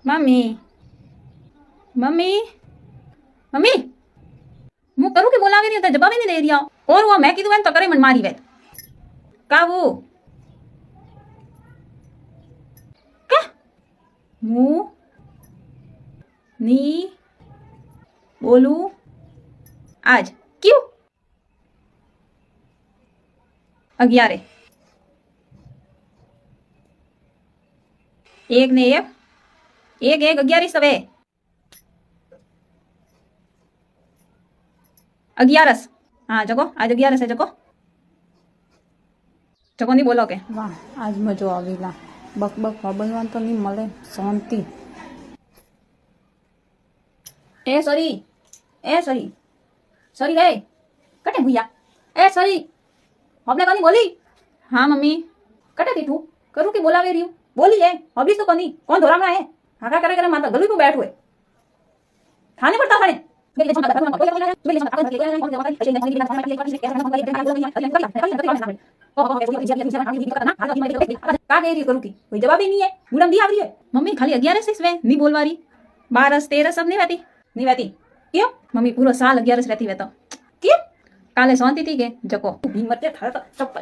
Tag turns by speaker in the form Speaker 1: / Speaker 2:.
Speaker 1: mummy mummy mummy હું કરું કે બોલાવી રહી જવાબ નહીં દે રહ્યા और वो मैं કીધું એમ તો કરે મને મારી વેત કાવું કે હું ની બોલું આજ ક્યું 11 एक ने एक 11 सवे 11 हाँ जगो आज 11 है जगो जगो नहीं बोलो के
Speaker 2: वाह आज मजो आवेला बक बक बाबा तो नहीं मले शांति
Speaker 1: ए सॉरी सॉरी गए कटे भैया ए सॉरी हमने कहीं बोली हाँ मम्मी कटे थी तू करूँ कि बोला रही हूँ बोली है अभी तो कहीं कौन धोरा में है हाका करे करे माता गलू पे बैठ हुए खाने पड़ता खाने जवाब ही नहीं है गुड़म दी आ रही है मम्मी खाली 11 से नहीं बोलवा रही 12 13 सब नहीं वहती क्यों मम्मी पूरा साल 11 रहती है तो क्यों काले सोती थी के जको भीम मत था तो सब